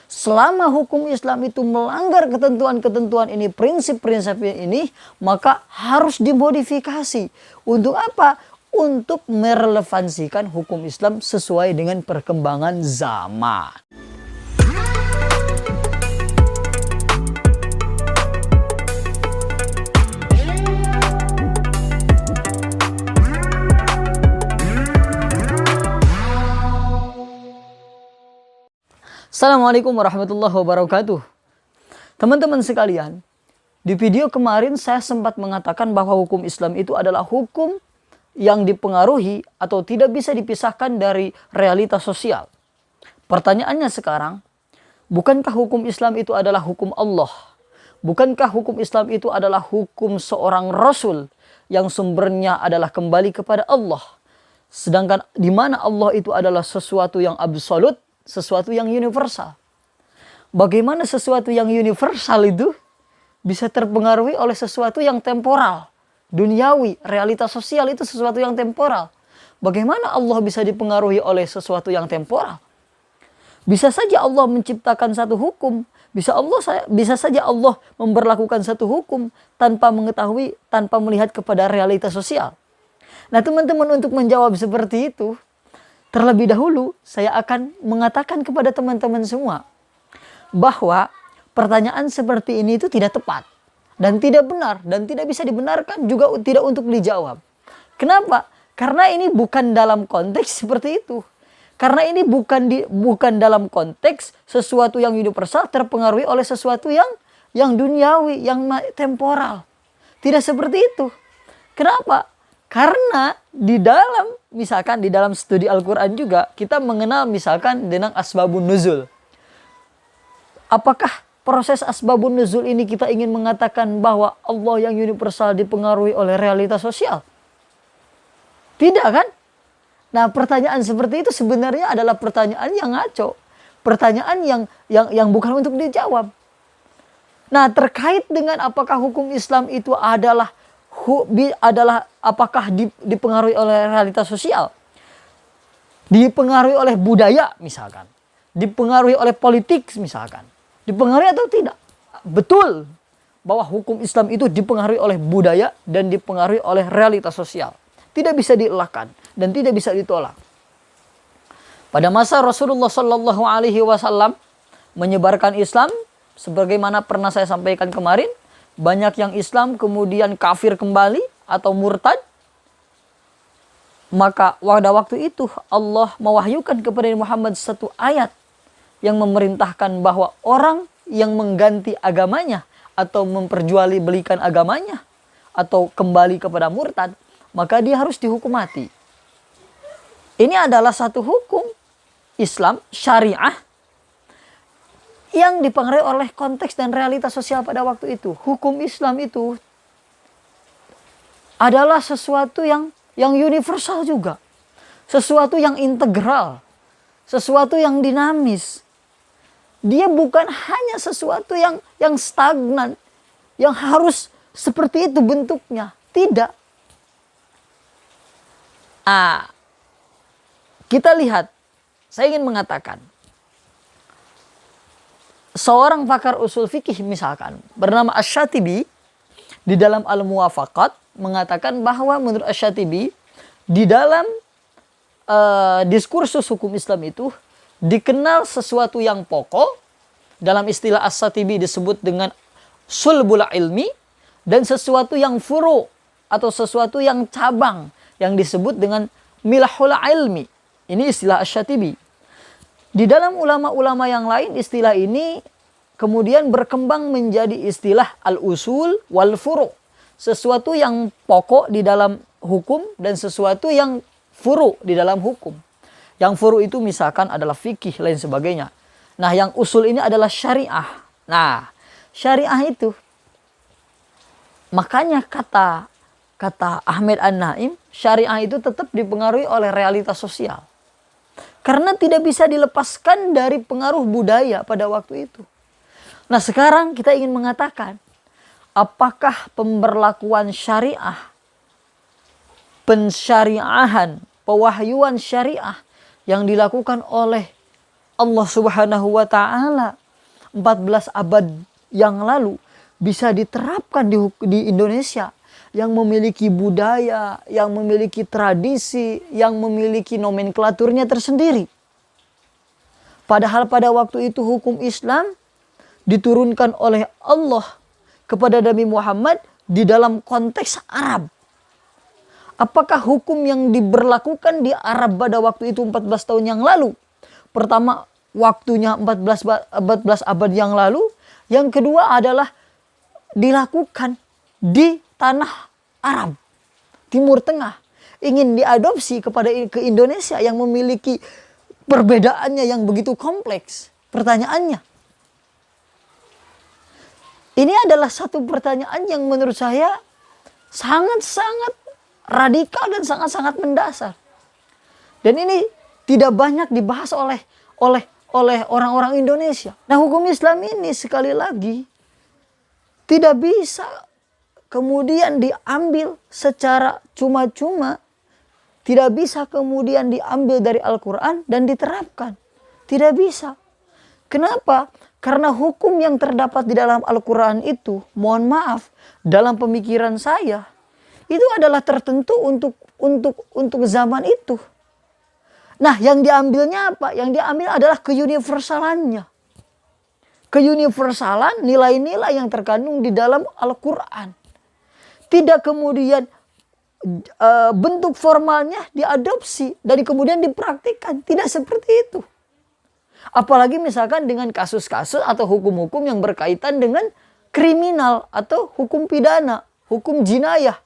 Selama hukum Islam itu melanggar ketentuan-ketentuan ini, prinsip-prinsip ini, maka harus dimodifikasi. Untuk apa? Untuk merelevansikan hukum Islam sesuai dengan perkembangan zaman. Assalamualaikum warahmatullahi wabarakatuh. Teman-teman sekalian, di video kemarin saya sempat mengatakan bahwa hukum Islam itu adalah hukum yang dipengaruhi atau tidak bisa dipisahkan dari realitas sosial. Pertanyaannya sekarang, bukankah hukum Islam itu adalah hukum Allah? Bukankah hukum Islam itu adalah hukum seorang Rasul yang sumbernya adalah kembali kepada Allah? Sedangkan di mana Allah itu adalah sesuatu yang absolut, sesuatu yang universal. Bagaimana sesuatu yang universal itu bisa terpengaruhi oleh sesuatu yang temporal, duniawi, realitas sosial itu sesuatu yang temporal. Bagaimana Allah bisa dipengaruhi oleh sesuatu yang temporal? Bisa saja Allah menciptakan satu hukum, bisa saja Allah memberlakukan satu hukum tanpa mengetahui, tanpa melihat kepada realitas sosial. Nah, teman-teman, untuk menjawab seperti itu, terlebih dahulu saya akan mengatakan kepada teman-teman semua bahwa pertanyaan seperti ini itu tidak tepat dan tidak benar dan tidak bisa dibenarkan, juga tidak untuk dijawab. Kenapa? Karena ini bukan dalam konteks seperti itu. Karena ini bukan dalam konteks sesuatu yang universal terpengaruhi oleh sesuatu yang duniawi, yang temporal. Tidak seperti itu. Kenapa? Karena misalkan di dalam studi Al-Quran juga kita mengenal misalkan dengan asbabun nuzul. Apakah proses asbabun nuzul ini kita ingin mengatakan bahwa Allah yang universal dipengaruhi oleh realitas sosial? Tidak kan? Nah, pertanyaan seperti itu sebenarnya adalah pertanyaan yang ngaco. Pertanyaan yang bukan untuk dijawab. Nah, terkait dengan apakah hukum Islam itu adalah apakah dipengaruhi oleh realitas sosial, dipengaruhi oleh budaya misalkan, dipengaruhi oleh politik misalkan, dipengaruhi atau tidak? Betul bahwa hukum Islam itu dipengaruhi oleh budaya dan dipengaruhi oleh realitas sosial. Tidak bisa dielakkan dan tidak bisa ditolak. Pada masa Rasulullah Shallallahu Alaihi Wasallam menyebarkan Islam, sebagaimana pernah saya sampaikan kemarin, banyak yang Islam kemudian kafir kembali atau murtad. Maka pada waktu itu Allah mewahyukan kepada Muhammad satu ayat yang memerintahkan bahwa orang yang mengganti agamanya atau memperjualbelikan agamanya atau kembali kepada murtad, maka dia harus dihukum mati. Ini adalah satu hukum Islam syariah yang dipengaruhi oleh konteks dan realitas sosial pada waktu itu. Hukum Islam itu adalah sesuatu yang universal juga. Sesuatu yang integral. Sesuatu yang dinamis. Dia bukan hanya sesuatu yang stagnan. Yang harus seperti itu bentuknya. Tidak. Kita lihat. Saya ingin mengatakan, seorang pakar usul fikih misalkan bernama Asy-Syatibi di dalam Al-Muwafaqat mengatakan bahwa menurut Asy-Syatibi di dalam diskursus hukum Islam itu dikenal sesuatu yang pokok, dalam istilah Asy-Syatibi disebut dengan sulbul ilmi, dan sesuatu yang furu atau sesuatu yang cabang yang disebut dengan milahul ilmi. Ini istilah Asy-Syatibi. Di dalam ulama-ulama yang lain istilah ini kemudian berkembang menjadi istilah al-usul wal furu'. Sesuatu yang pokok di dalam hukum dan sesuatu yang furu' di dalam hukum. Yang furu' itu misalkan adalah fikih lain sebagainya. Nah, yang usul ini adalah syariah. Nah, syariah itu makanya kata Ahmad An-Naim, syariah itu tetap dipengaruhi oleh realitas sosial. Karena tidak bisa dilepaskan dari pengaruh budaya pada waktu itu. Nah, sekarang kita ingin mengatakan, apakah pemberlakuan syariah, pensyariahan, pewahyuan syariah yang dilakukan oleh Allah Subhanahu wa taala 14 abad yang lalu bisa diterapkan di Indonesia yang memiliki budaya, yang memiliki tradisi, yang memiliki nomenklaturnya tersendiri. Padahal pada waktu itu hukum Islam diturunkan oleh Allah kepada Nabi Muhammad di dalam konteks Arab. Apakah hukum yang diberlakukan di Arab pada waktu itu 14 tahun yang lalu? Pertama, waktunya 14 abad yang lalu. Yang kedua adalah dilakukan di tanah Arab, Timur Tengah. Ingin diadopsi ke Indonesia yang memiliki perbedaannya yang begitu kompleks. Pertanyaannya, ini adalah satu pertanyaan yang menurut saya sangat-sangat radikal dan sangat-sangat mendasar. Dan ini tidak banyak dibahas oleh orang-orang Indonesia. Nah, hukum Islam ini sekali lagi tidak bisa kemudian diambil secara cuma-cuma. Tidak bisa kemudian diambil dari Al-Quran dan diterapkan. Tidak bisa. Kenapa? Karena hukum yang terdapat di dalam Al-Quran itu, mohon maaf, dalam pemikiran saya, itu adalah tertentu untuk zaman itu. Nah, yang diambilnya apa? Yang diambil adalah keuniversalannya. Keuniversalan nilai-nilai yang terkandung di dalam Al-Quran. Tidak kemudian bentuk formalnya diadopsi dan kemudian dipraktikkan. Tidak seperti itu. Apalagi misalkan dengan kasus-kasus atau hukum-hukum yang berkaitan dengan kriminal atau hukum pidana, hukum jinayah.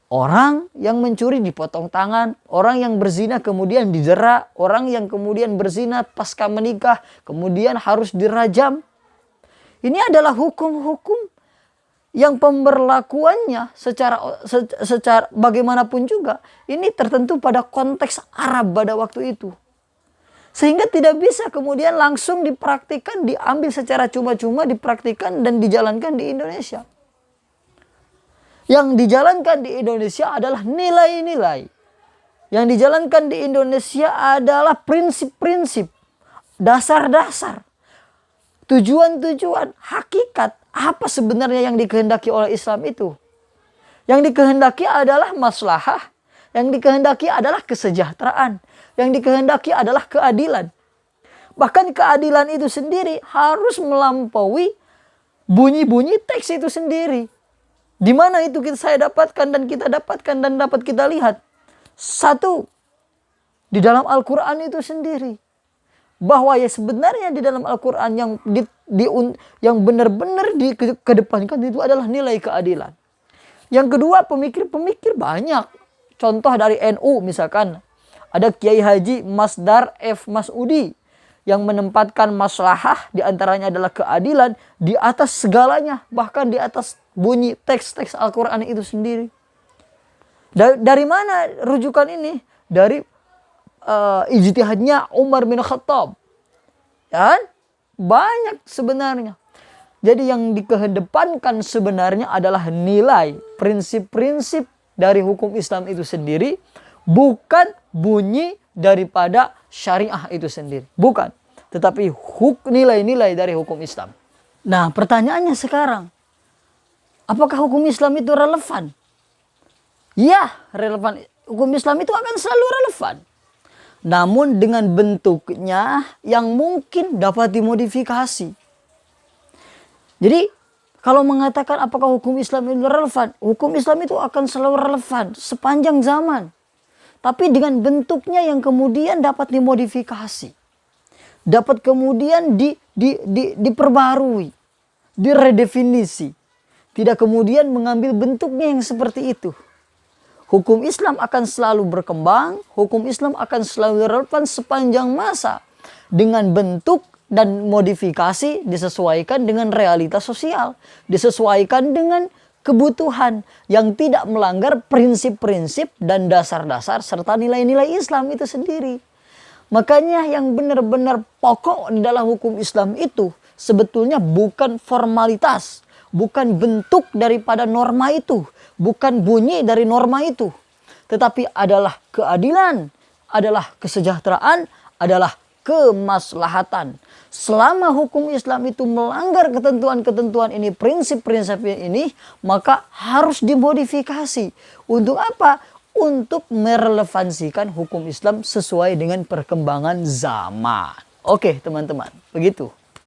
Orang yang mencuri dipotong tangan, orang yang berzina kemudian didera, orang yang kemudian berzina pasca menikah kemudian harus dirajam. Ini adalah hukum-hukum yang pemberlakuannya secara bagaimanapun juga ini tertentu pada konteks Arab pada waktu itu. Sehingga tidak bisa kemudian langsung dipraktikkan, diambil secara cuma-cuma, dipraktikkan dan dijalankan di Indonesia. Yang dijalankan di Indonesia adalah nilai-nilai. Yang dijalankan di Indonesia adalah prinsip-prinsip, dasar-dasar, tujuan-tujuan, hakikat. Apa sebenarnya yang dikehendaki oleh Islam itu? Yang dikehendaki adalah maslahah, yang dikehendaki adalah kesejahteraan, yang dikehendaki adalah keadilan. Bahkan keadilan itu sendiri harus melampaui bunyi-bunyi teks itu sendiri. Di mana itu saya dapatkan dan kita dapatkan dan dapat kita lihat. Satu, di dalam Al-Quran itu sendiri. Bahwa ya sebenarnya di dalam Al-Quran yang benar-benar dikedepankan itu adalah nilai keadilan. Yang kedua, pemikir-pemikir banyak. Contoh dari NU misalkan. Ada Kiai Haji Masdar F. Masudi yang menempatkan maslahah diantaranya adalah keadilan di atas segalanya. Bahkan di atas bunyi teks-teks Al-Quran itu sendiri. Dari mana rujukan ini? Dari ijtihadnya Umar bin Khattab. Ya, banyak sebenarnya. Jadi yang dikedepankan sebenarnya adalah nilai, prinsip-prinsip dari hukum Islam itu sendiri. Bukan bunyi daripada syariah itu sendiri. Bukan. Tetapi nilai-nilai dari hukum Islam. Nah, pertanyaannya sekarang. Apakah hukum Islam itu relevan? Ya, relevan. Hukum Islam itu akan selalu relevan. Namun dengan bentuknya yang mungkin dapat dimodifikasi. Jadi, kalau mengatakan apakah hukum Islam itu relevan? Hukum Islam itu akan selalu relevan sepanjang zaman. Tapi dengan bentuknya yang kemudian dapat dimodifikasi. Dapat kemudian diperbarui. Diredefinisi. Tidak kemudian mengambil bentuknya yang seperti itu. Hukum Islam akan selalu berkembang. Hukum Islam akan selalu relevan sepanjang masa. Dengan bentuk dan modifikasi disesuaikan dengan realitas sosial. Disesuaikan dengan kebutuhan yang tidak melanggar prinsip-prinsip dan dasar-dasar serta nilai-nilai Islam itu sendiri. Makanya yang benar-benar pokok di dalam hukum Islam itu sebetulnya bukan formalitas, bukan bentuk daripada norma itu, bukan bunyi dari norma itu, tetapi adalah keadilan, adalah kesejahteraan, adalah kemaslahatan. Selama hukum Islam itu melanggar ketentuan-ketentuan ini, prinsip-prinsip ini, maka harus dimodifikasi. Untuk apa? Untuk merelevansikan hukum Islam sesuai dengan perkembangan zaman. Oke teman-teman, begitu.